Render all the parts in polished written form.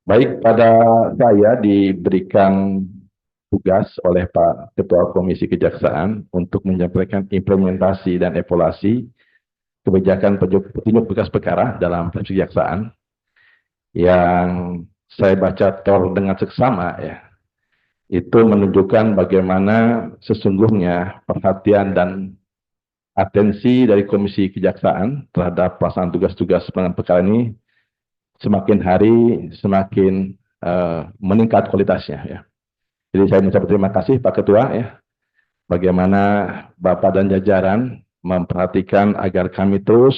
Baik, pada saya diberikan tugas oleh Pak Ketua Komisi Kejaksaan untuk menyampaikan implementasi dan evaluasi kebijakan petunjuk berkas perkara dalam proses kejaksaan yang saya baca dengan seksama ya. Itu menunjukkan bagaimana sesungguhnya perhatian dan atensi dari Komisi Kejaksaan terhadap pelaksanaan tugas-tugas penanganan perkara ini semakin hari semakin meningkat kualitasnya ya. Jadi saya mengucapkan terima kasih Pak Ketua ya, bagaimana Bapak dan jajaran memperhatikan agar kami terus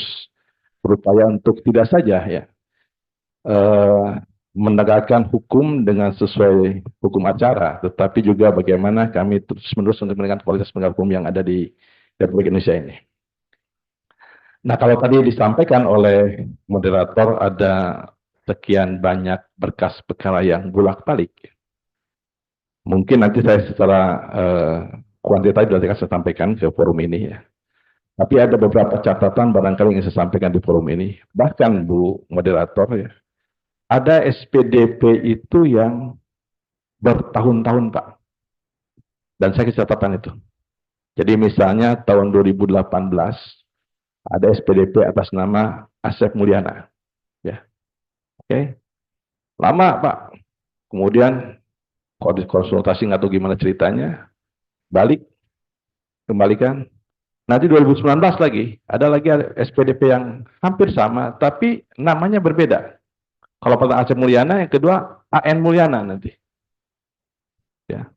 berupaya untuk tidak saja ya menegakkan hukum dengan sesuai hukum acara, tetapi juga bagaimana kami terus-menerus untuk meningkatkan kualitas penegak hukum yang ada di Republik Indonesia ini. Nah, kalau tadi disampaikan oleh moderator ada sekian banyak berkas perkara yang bolak-balik. Mungkin nanti saya secara kuantitatif nanti akan saya sampaikan ke forum ini ya. Tapi ada beberapa catatan barangkali yang saya sampaikan di forum ini. Bahkan Bu Moderator ya, ada SPDP itu yang bertahun-tahun Pak. Dan saya kasih catatan itu. Jadi misalnya tahun 2018 ada SPDP atas nama Asep Mulyana. Ya, oke. Lama Pak. Kemudian konsultasi nggak tahu gimana ceritanya, balik, kembalikan. Nanti 2019 lagi, ada lagi SPDP yang hampir sama, tapi namanya berbeda. Kalau pertama Aceh Mulyana, yang kedua AN Mulyana nanti. Ya.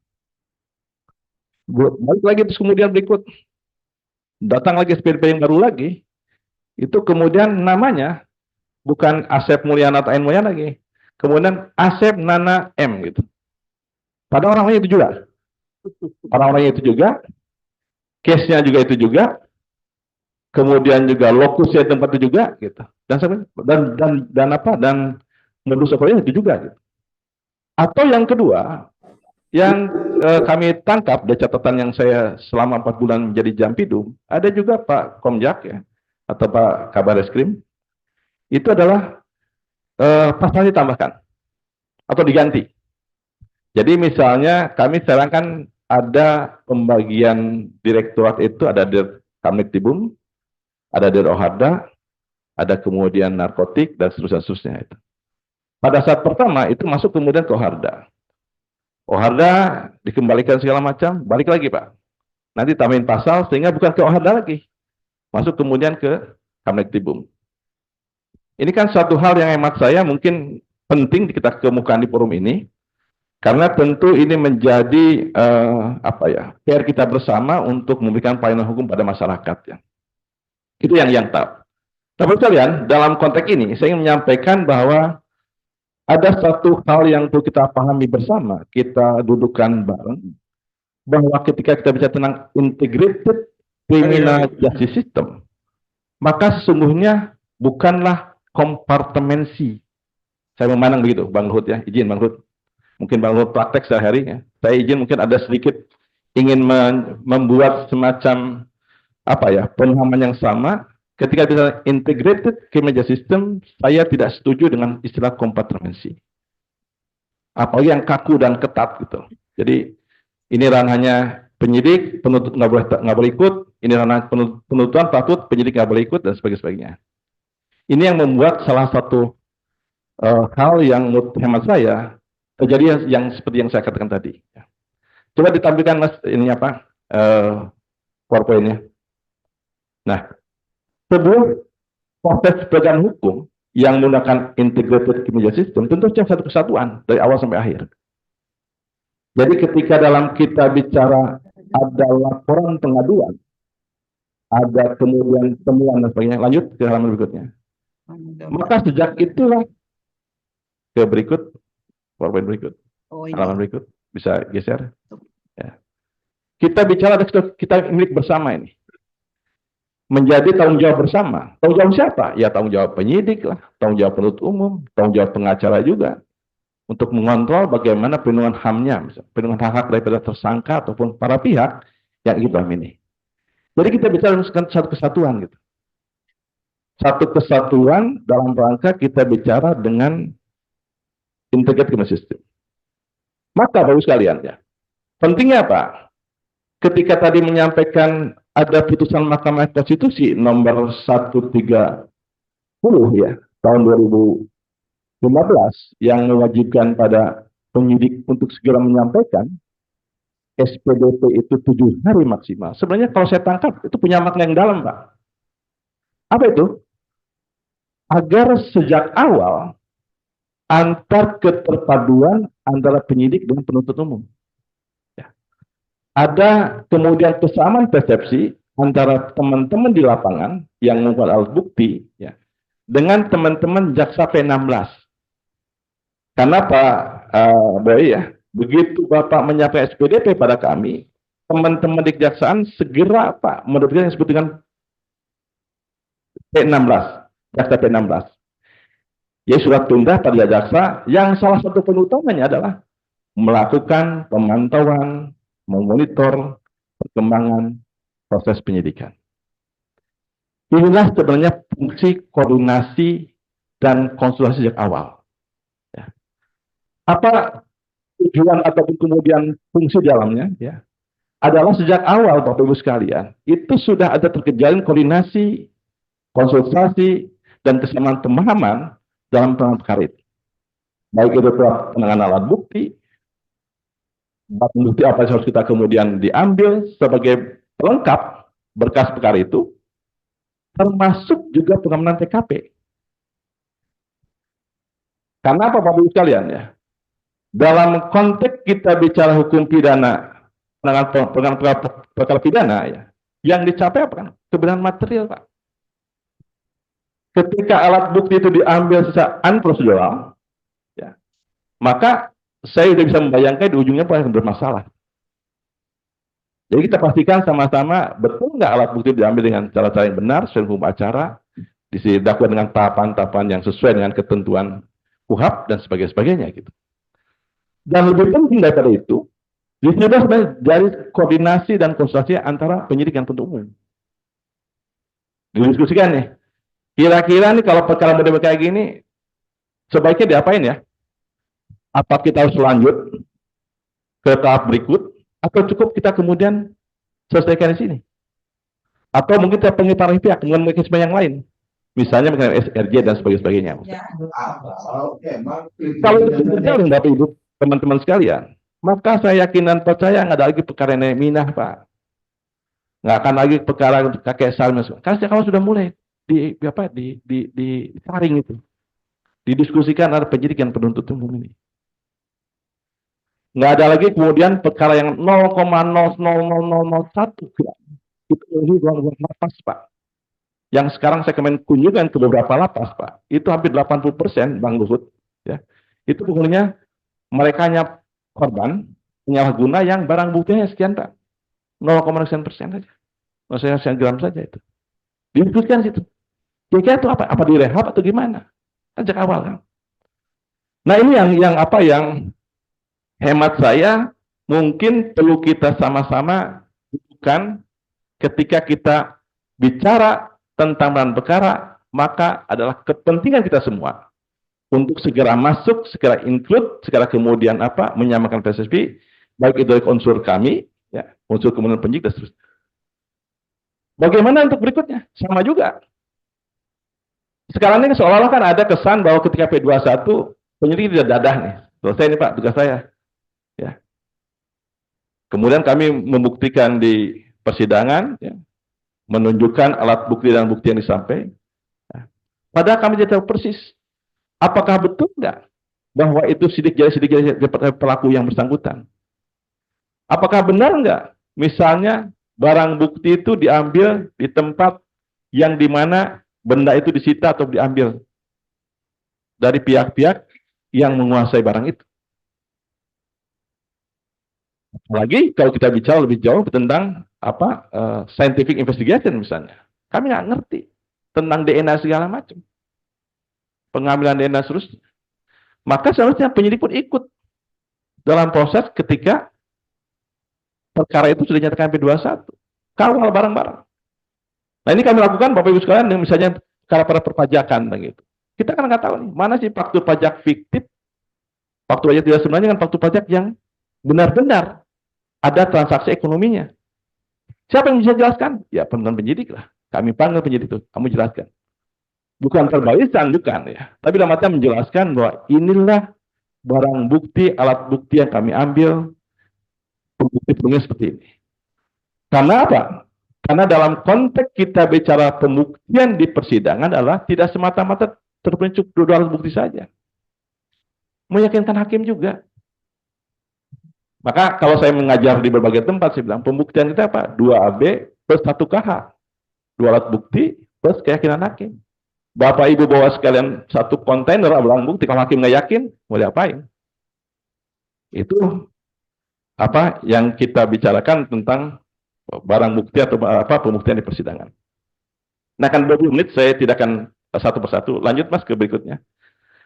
Balik lagi terus kemudian berikut, datang lagi SPDP yang baru lagi, itu kemudian namanya bukan Asep Mulyana atau AN Mulyana lagi, kemudian Asep Nana M gitu. Pada orang-orangnya itu juga. Orang-orangnya itu juga, case-nya juga itu juga, kemudian juga lokusnya tempat itu juga gitu. Dan modus operandi itu juga gitu. Atau yang kedua, yang kami tangkap dari catatan yang saya selama 4 bulan menjadi Jampidum, ada juga Pak Komjak ya, atau Pak Kabar Eskrim, itu adalah pasal ditambahkan atau diganti. Jadi misalnya kami sarankan ada pembagian direktorat itu, ada Dir Kamnitibum, ada Dir Oharda, ada kemudian narkotik, dan seterusnya itu. Pada saat pertama itu masuk kemudian ke Oharda. Oharda dikembalikan segala macam, balik lagi Pak. Nanti tambahin pasal sehingga bukan ke Oharda lagi. Masuk kemudian ke Kamnitibum. Ini kan suatu hal yang hemat saya mungkin penting kita kemukakan di forum ini. Karena tentu ini menjadi PR kita bersama untuk memberikan pelayanan hukum pada masyarakat ya. Itu yang tahu. Tapi kalian dalam konteks ini saya ingin menyampaikan bahwa ada satu hal yang perlu kita pahami bersama, kita dudukkan bareng, bahwa ketika kita bicara tentang integrated criminal justice system, maka sesungguhnya bukanlah kompartemensi. Saya memandang begitu, Bang Luhut ya, izin Bang Luhut. Mungkin Bang Luhut praktek sehari-hari ya. Saya izin mungkin ada sedikit ingin membuat semacam pemahaman yang sama. Ketika bisa integrated criminal justice system, saya tidak setuju dengan istilah kompartemensi. Apalagi yang kaku dan ketat gitu. Jadi ini ranahnya penyidik, penuntut nggak boleh ikut. Ini ranah penuntutan, patut, penyidik nggak boleh ikut dan sebagainya. Ini yang membuat salah satu hal yang menurut hemat saya terjadi yang seperti yang saya katakan tadi. Coba ditampilkan Mas ini PowerPoint-nya. Nah, sebuah proses penegakan hukum yang menggunakan integrated criminal justice system tentu saja satu kesatuan dari awal sampai akhir. Jadi ketika dalam kita bicara ada laporan pengaduan, ada kemudian temuan dan sebagainya, lanjut ke halaman berikutnya. Maka sejak itulah ke berikut, PowerPoint berikut, halaman berikut, bisa geser. Ya. Kita bicara kita milik bersama ini. Menjadi tanggung jawab bersama. Tanggung jawab siapa? Ya tanggung jawab penyidik lah, tanggung jawab penuntut umum, tanggung jawab pengacara juga. Untuk mengontrol bagaimana perlindungan HAM-nya, perlindungan hak-hak daripada tersangka ataupun para pihak yang kita ini. Jadi kita bicara satu kesatuan gitu. Satu kesatuan dalam rangka kita bicara dengan integrated criminal system. Maka Bapak sekalian ya, pentingnya apa? Ketika tadi menyampaikan ada putusan Mahkamah Konstitusi nomor 130 ya tahun 2015 yang mewajibkan pada penyidik untuk segera menyampaikan SPDP itu 7 hari maksimal. Sebenarnya kalau saya tangkap itu punya makna yang dalam, Pak. Apa itu? Agar sejak awal antar keterpaduan antara penyidik dengan penuntut umum. Ya. Ada kemudian kesamaan persepsi antara teman-teman di lapangan yang membuat alat bukti ya, dengan teman-teman jaksa P16. Karena Pak Boy ya, begitu Bapak menyampaikan SPDP pada kami, teman-teman di kejaksaan segera Pak menerbitkan yang disebut dengan P16, jaksa P16. Ya surat tunda pada jaksa yang salah satu penutangannya adalah melakukan pemantauan, memonitor perkembangan proses penyidikan. Inilah sebenarnya fungsi koordinasi dan konsultasi sejak awal. Ya. Apa tujuan ataupun kemudian fungsi dalamnya? Ya, adalah sejak awal Bapak Ibu sekalian itu sudah ada terjalin koordinasi, konsultasi dan kesamaan pemahaman dalam penanganan perkara itu. Baik itu penanganan alat bukti, bukti apa yang harus kita kemudian diambil sebagai pelengkap berkas perkara itu, termasuk juga pengamanan TKP. Karena apa Bapak Ibu sekalian ya? Dalam konteks kita bicara hukum pidana, penanganan perkara pidana ya, yang dicapai apa kan? Kebenaran material, Pak. Ketika alat bukti itu diambil secara unprocedural, ya, maka saya sudah bisa membayangkan di ujungnya apa yang bermasalah. Jadi kita pastikan sama-sama betul nggak alat bukti diambil dengan cara-cara yang benar, sesuai hukum acara, didakwaan dengan tahapan-tahapan yang sesuai dengan ketentuan KUHAP dan sebagainya gitu. Dan lebih penting daripada itu, sudah sebenarnya dari koordinasi dan konsultasi antara penyidik dan penuntut umum. Didiskusikan nih, kira-kira nih kalau perkara model kayak gini, sebaiknya diapain ya? Apa kita harus lanjut ke tahap berikut, atau cukup kita kemudian selesaikan di sini? Atau mungkin kita panggil para pihak dengan mekanisme yang lain, misalnya mengenai SRJ dan sebagainya. Ya. Kalau itu terjadi Bapak Ibu, teman-teman sekalian, maka saya yakin dan percaya nggak ada lagi perkara yang minah, Pak. Nggak akan lagi perkara kakek saling. Karena kalau sudah mulai disaring itu, didiskusikan ada penyidik dan penuntut umum ini. Nggak ada lagi kemudian perkara yang 0,00001 itu di ruang lapas, Pak. Yang sekarang saya kemarin kunjungan ke beberapa lapas, Pak. Itu hampir 80%, Bang Luhut, ya. Itu pokoknya mereka korban penyalahguna yang barang buktinya sekian, Pak. 0,sekian persen saja. Maksudnya sekian gram saja itu. Didiskusikan situ. Kira-kira itu apa? Apa direhab atau gimana? Sejak awal kan. Nah ini yang hemat saya mungkin perlu kita sama-sama bukan ketika kita bicara tentang bahan perkara, maka adalah kepentingan kita semua untuk segera masuk, segera include, segera kemudian menyamakan PSSB, baik itu dari unsur kami, ya, unsur kemudian penyidik dan seterusnya. Bagaimana untuk berikutnya? Sama juga. Sekarang ini seolah-olah kan ada kesan bahwa ketika P21 penyidik tidak dadah nih. Selesai nih Pak, tugas saya. Ya. Kemudian kami membuktikan di persidangan, ya, menunjukkan alat bukti dan bukti yang disampaikan. Ya. Padahal kami tidak tahu persis apakah betul nggak bahwa itu sidik jari pelaku yang bersangkutan. Apakah benar nggak misalnya barang bukti itu diambil di tempat yang dimana benda itu disita atau diambil dari pihak-pihak yang menguasai barang itu. Apalagi kalau kita bicara lebih jauh tentang scientific investigation misalnya, kami nggak ngerti tentang DNA segala macam, pengambilan DNA seterusnya. Maka seharusnya penyidik pun ikut dalam proses ketika perkara itu sudah dinyatakan P21, kawal barang-barang. Nah ini kami lakukan Bapak Ibu sekalian, misalnya perkara perpajakan begitu. Kita kan nggak tahu nih mana sih faktur pajak fiktif Faktur pajak tidak sebenarnya dengan faktur pajak yang benar-benar ada transaksi ekonominya. Siapa yang bisa jelaskan? Ya penuntut penyidik lah. Kami panggil penyidik itu, kamu jelaskan. Bukan perbaikan, bukan ya. Tapi dalam artian menjelaskan bahwa inilah barang bukti, alat bukti yang kami ambil, bukti-buktinya seperti ini. Karena apa? Karena dalam konteks kita bicara pembuktian di persidangan adalah tidak semata-mata terpenuhi dua alat bukti saja. Meyakinkan hakim juga. Maka kalau saya mengajar di berbagai tempat, saya bilang pembuktian kita apa? 2AB plus 1KH. 2 alat bukti plus keyakinan hakim. Bapak Ibu bawa sekalian satu kontainer barang bukti, kalau hakim nggak yakin, mau diapain? Itu apa yang kita bicarakan tentang barang bukti atau apa pembuktian di persidangan. Nah, kan 20 menit saya tidak akan satu persatu. Lanjut Mas ke berikutnya.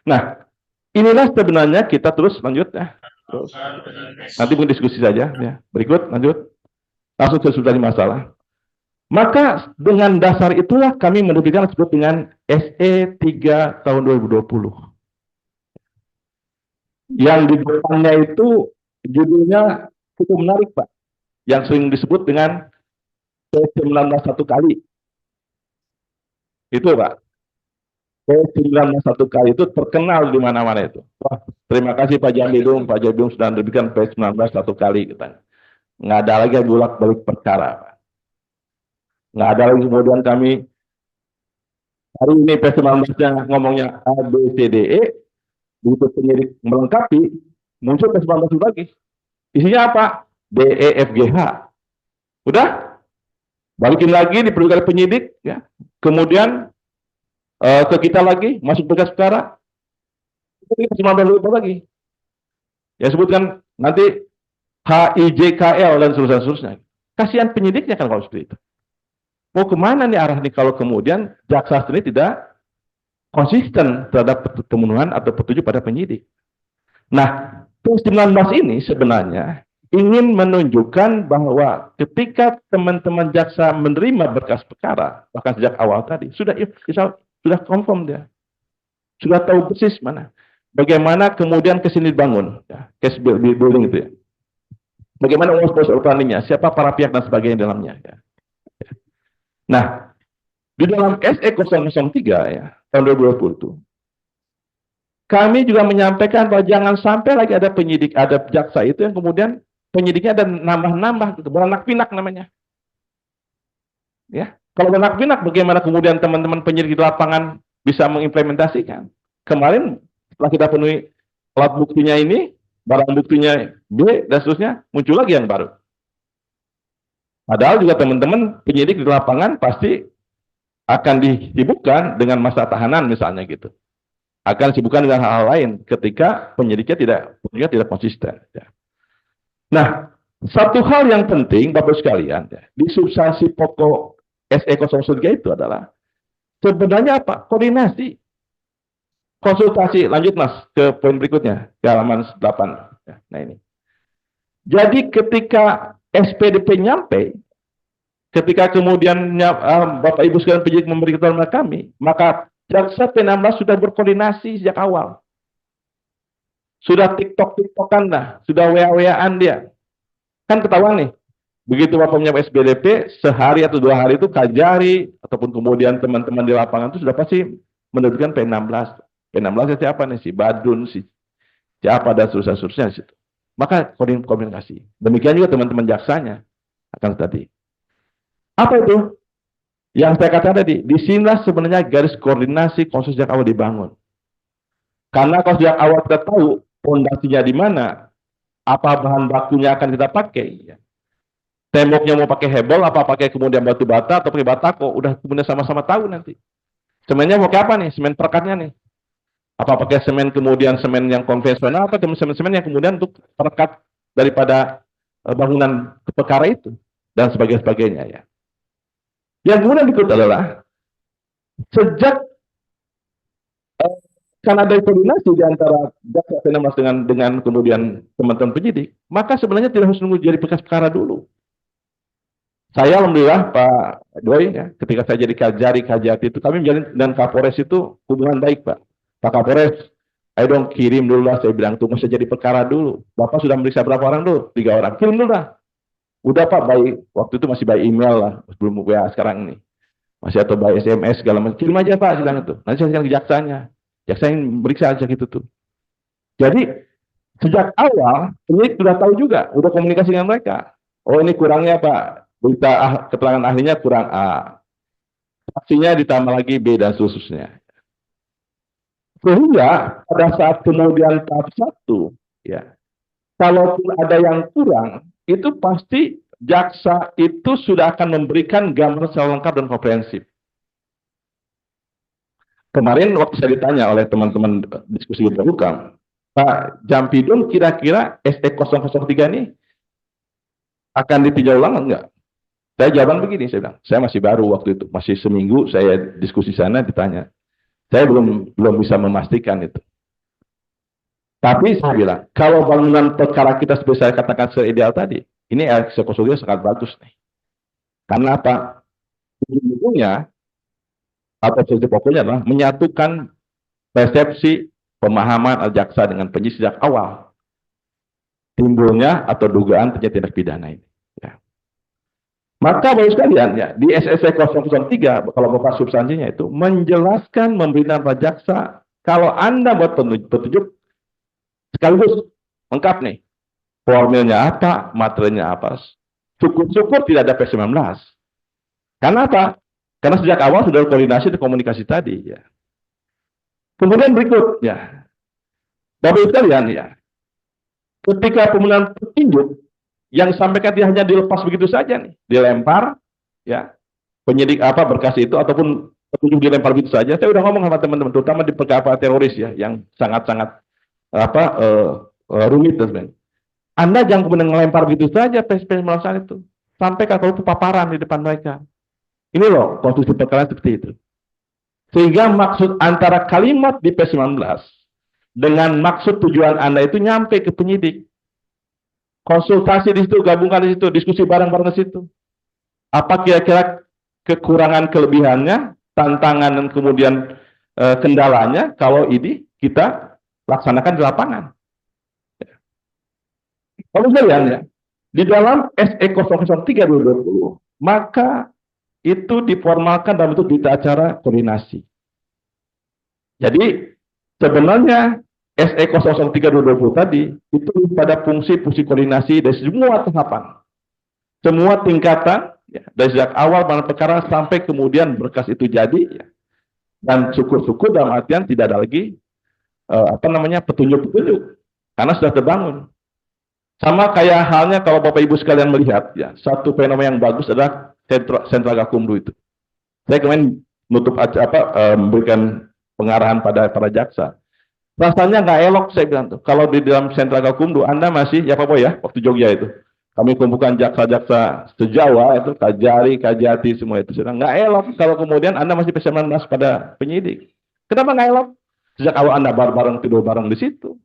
Nah, inilah sebenarnya kita terus lanjut ya. Terus. Nanti mungkin diskusi saja ya. Berikut lanjut. Langsung ke substansi masalah. Maka dengan dasar itulah kami menerbitkan disebut dengan SE 3 tahun 2020. Yang di depannya itu judulnya cukup menarik, Pak. Yang sering disebut dengan P19 satu kali. Itu, Pak. P19 satu kali itu terkenal di mana-mana itu. Wah, terima kasih Pak Jamidung. Pak Jamidung sudah menerbitkan P19 satu kali. Kita. Nggak ada lagi bolak-balik perkara, Pak. Nggak ada lagi kemudian kami hari ini P19-nya ngomongnya A, B, C, D, E. Begitu penyidik melengkapi, muncul P19 lagi. Isinya apa? D, E, F, G, H. Udah? Balikin lagi diperlukan penyidik. Ya. Kemudian ke kita lagi, masuk berkas perkara. P19 lagi. Ya sebutkan nanti H, I, J, K, L, dan seterusnya. Kasihan penyidiknya kan kalau seperti itu. Mau kemana nih arah nih kalau kemudian jaksa sendiri tidak konsisten terhadap pemenuhan atau petunjuk pada penyidik. Nah, P19 ini sebenarnya ingin menunjukkan bahwa ketika teman-teman jaksa menerima berkas perkara, bahkan sejak awal tadi, sudah confirm dia. Sudah tahu persis mana. Bagaimana kemudian kesini dibangun. Ya, case building itu ya. Bagaimana uang planning-nya, siapa para pihak dan sebagainya di dalamnya. Ya. Nah, di dalam SE 003 ya, tahun 2020 itu, kami juga menyampaikan bahwa jangan sampai lagi ada penyidik, ada jaksa itu yang kemudian penyidiknya ada nambah-nambah, gitu, beranak-pinak namanya. Ya, kalau beranak-pinak, bagaimana kemudian teman-teman penyidik di lapangan bisa mengimplementasikan? Kemarin setelah kita penuhi alat buktinya ini, barang buktinya B dan seterusnya, muncul lagi yang baru. Padahal juga teman-teman penyidik di lapangan pasti akan disibukkan dengan masa tahanan misalnya gitu. Akan disibukkan dengan hal-hal lain ketika penyidiknya tidak konsisten. Ya. Nah, satu hal yang penting Bapak sekalian, ya, di substansi pokok SE 003 itu adalah sebenarnya apa? Koordinasi. Konsultasi, lanjut Mas ke poin berikutnya, ke halaman 8. Ya, nah ini. Jadi ketika SPDP nyampe, ketika kemudian Bapak Ibu sekalian penyidik memberi keterangan kami, maka jaksa P16 sudah berkoordinasi sejak awal. Sudah TikTok-TikTokan lah, sudah WA-WAan dia. Kan ketahuan nih, begitu Bapak menyiapkan SPDP, sehari atau 2 hari itu Kajari, ataupun kemudian teman-teman di lapangan itu sudah pasti menerbitkan P16. P16 siapa nih? Si Badun, si siapa, dan seterusnya di situ. Maka komunikasi. Demikian juga teman-teman jaksanya akan tadi. Apa itu? Yang saya katakan tadi, disinilah sebenarnya garis koordinasi konsensus sejak awal dibangun. Karena kalau sejak awal kita tahu fondasinya di mana, apa bahan bakunya akan kita pakai. Ya. Temboknya mau pakai hebel, apa pakai kemudian batu bata atau pakai batako, udah kemudian sama-sama tahu nanti. Semennya mau pakai apa nih? Semen perekatnya nih. Apa pakai semen kemudian semen yang konvensional, atau semen-semen yang kemudian untuk perekat daripada bangunan perkara itu dan sebagainya ya. Yang kemudian berikut adalah sejak karena ada koordinasi di antara jaksa P16 dengan kemudian teman-teman penyidik, maka sebenarnya tidak harus menunggu jadi berkas perkara dulu. Saya alhamdulillah Pak Doi ya, ketika saya jadi Kajari Kajati itu kami menjalin dengan Kapolres itu hubungan baik Pak. Pak Kapolres ayo dong kirim dulu lah, saya bilang tuh mesti jadi perkara dulu. Bapak sudah meriksa berapa orang dulu? 3 orang. Kirim dulu lah. Udah Pak, by waktu itu masih by email lah, belum WA sekarang nih. Masih atau by SMS segala macam. Kirim aja Pak, bilang itu. Nanti saya ke jaksanya. Jaksa yang meriksa aja gitu tuh. Jadi sejak awal penyidik sudah tahu juga, udah komunikasi dengan mereka. Oh ini kurangnya Pak, berita keterangan ahlinya kurang A, saksinya ditambah lagi B dan seterusnya. Sehingga pada saat kemudian tahap 1, ya, kalaupun ada yang kurang, itu pasti jaksa itu sudah akan memberikan gambaran secara lengkap dan komprehensif. Kemarin waktu saya ditanya oleh teman-teman diskusi Hukum, Pak Jampidum kira-kira SE003 ini akan ditinjau ulang enggak? Saya jawaban begini, saya bilang, saya masih baru waktu itu, masih seminggu saya diskusi sana ditanya. Saya belum bisa memastikan itu. Tapi saya bilang, kalau bangunan perkara kita seperti saya katakan secara ideal tadi, ini SE003 sangat bagus nih. Karena apa? Ujung-ujungnya atau prinsip pokoknya adalah menyatukan persepsi pemahaman jaksa dengan penyidik sejak awal timbulnya atau dugaan terjadi tindak pidana ini. Ya. Maka baru sekalian ya di SSC 003 kalau buka substansinya itu menjelaskan memberikan pada jaksa kalau Anda buat petunjuk sekaligus lengkap nih formilnya apa, materinya apa. Syukur-syukur tidak ada P19. Karena apa? Karena sejak awal sudah koordinasi dan komunikasi tadi ya. Kemudian berikut ya. Bapak sekalian ya. Ketika pemilihan petunjuk yang disampaikan dia hanya dilepas begitu saja nih, dilempar ya. Penyidik apa berkas itu ataupun petunjuk dilempar begitu saja. Saya udah ngomong sama teman-teman terutama di perkara teroris ya yang sangat-sangat rumit sebenarnya. Anda jangan kemudian melempar begitu saja PSP melaksanakan itu. Sampai kalau paparan di depan mereka. Ini loh konstruksi perkara seperti itu. Sehingga maksud antara kalimat di P19 dengan maksud tujuan Anda itu nyampe ke penyidik. Konsultasi di situ, gabungkan di situ, diskusi bareng-bareng di situ. Apa kira-kira kekurangan kelebihannya, tantangan dan kemudian kendalanya kalau ini kita laksanakan di lapangan. Kalau kalian ya, di dalam SE 003 2020, maka itu diformalkan dalam bentuk berita acara koordinasi. Jadi sebenarnya SE 003 2020 tadi itu pada fungsi-fungsi koordinasi dari semua tahapan, semua tingkatan, ya, dari sejak awal perkara sampai kemudian berkas itu jadi, ya. Dan syukur-syukur dalam artian tidak ada lagi petunjuk-petunjuk karena sudah terbangun. Sama kayak halnya kalau Bapak Ibu sekalian melihat, ya, satu fenomena yang bagus adalah Sentra Gakumdu itu. Saya kemarin memberikan pengarahan pada para jaksa. Rasanya nggak elok saya bilang tuh. Kalau di dalam Sentra Gakumdu Anda masih ya Pak Boy ya waktu Jogja itu. Kami kumpulkan jaksa-jaksa se-Jawa itu, Kajari, Kajati semua itu. Nggak elok kalau kemudian Anda masih bisa menas pada penyidik. Kenapa nggak elok? Sejak awal Anda bareng tidur bareng di situ,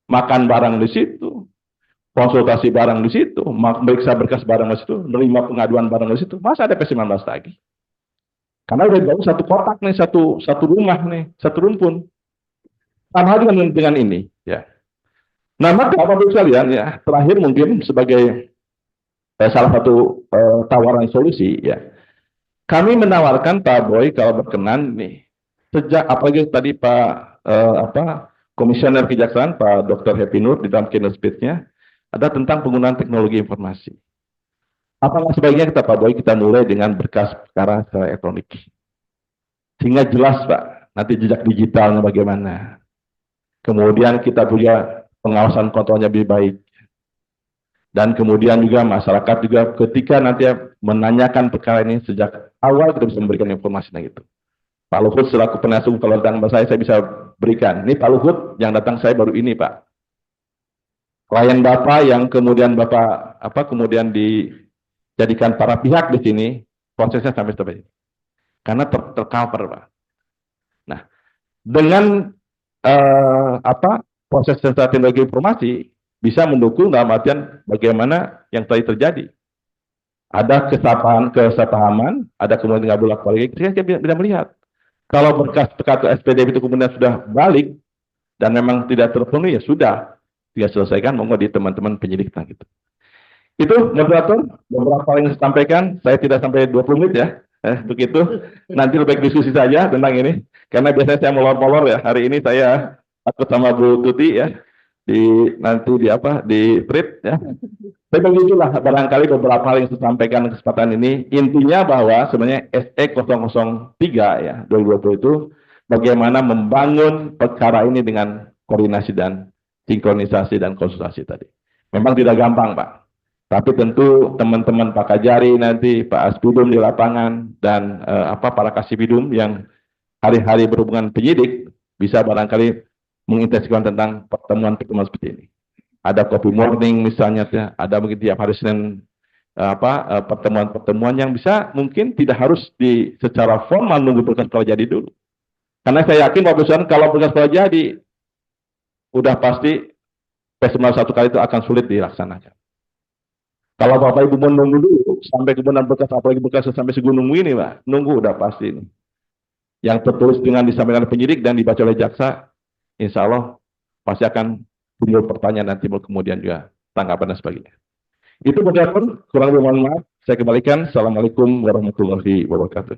makan bareng di situ, konsultasi bareng di situ, meriksa berkas bareng di situ, menerima pengaduan bareng di situ. Masa ada P19 lagi? Karena udah bangun satu kotak nih, satu rumah nih, satu rumpun. Sama dengan ini, ya. Nah, maka Bapak Ibu sekalian, ya, terakhir mungkin sebagai salah satu tawaran solusi, ya. Kami menawarkan Pak Boy kalau berkenan nih, sejak apalagi tadi Pak Komisioner Kejaksaan Pak Dr. Happy Nur di dalam keynote speech-nya ada tentang penggunaan teknologi informasi. Apakah sebaiknya Pak Boy kita mulai dengan berkas perkara secara elektronik, sehingga jelas Pak nanti jejak digitalnya bagaimana. Kemudian kita punya pengawasan kontrolnya lebih baik. Dan kemudian juga masyarakat juga ketika nanti menanyakan perkara ini sejak awal kita bisa memberikan informasinya gitu. Pak Luhut selaku penasihat hukum kalau datang saya bisa berikan. Ini Pak Luhut yang datang saya baru ini Pak. Klien Bapak yang kemudian Bapak kemudian dijadikan para pihak di sini prosesnya sampai seperti ini. Karena tercover Pak. Nah, dengan proses teknologi informasi bisa mendukung dalam artian bagaimana yang tadi terjadi. Ada kesepahaman, ada kemudian nggak bolak balik. Kita bisa melihat kalau berkas perkara SPDP itu kemudian sudah balik, dan memang tidak terpenuhi, ya sudah, tidak selesaikan, monggo di teman-teman penyidik gitu. Itu moderator, beberapa yang saya sampaikan, saya tidak sampai 20 menit ya. Begitu, nanti lebih diskusi saja tentang ini, karena biasanya saya molor-molor ya. Hari ini saya takut sama Bu Tuti ya, nanti di print ya. Tapi begitulah barangkali beberapa hal yang saya sampaikan kesempatan ini, intinya bahwa sebenarnya SE 003 ya 2020 itu bagaimana membangun perkara ini dengan koordinasi dan sinkronisasi dan konsultasi tadi. Memang tidak gampang, Pak. Tapi tentu teman-teman Pak Kajari nanti, Pak Aspidum di lapangan, dan para Kasibidum yang hari-hari berhubungan penyidik, bisa barangkali mengintegrasikan tentang pertemuan-pertemuan seperti ini. Ada coffee morning misalnya, ada mungkin tiap hari Senin pertemuan-pertemuan yang bisa mungkin tidak harus secara formal nunggu berkas sekolah jadi dulu. Karena saya yakin Pak Besar, kalau berkas sekolah jadi, udah pasti personal satu kali itu akan sulit dilaksanakan. Kalau Bapak Ibu mau nunggu dulu sampai kemudian berkas, apalagi berkas sampai segunung ini, Pak, nunggu udah pasti ini. Yang tertulis dengan disampaikan penyidik dan dibaca oleh jaksa, insya Allah pasti akan timbul pertanyaan dan timbul kemudian juga tanggapan dan sebagainya. Itu moderator, kurang lebih mohon maaf. Saya kembalikan. Assalamualaikum warahmatullahi wabarakatuh.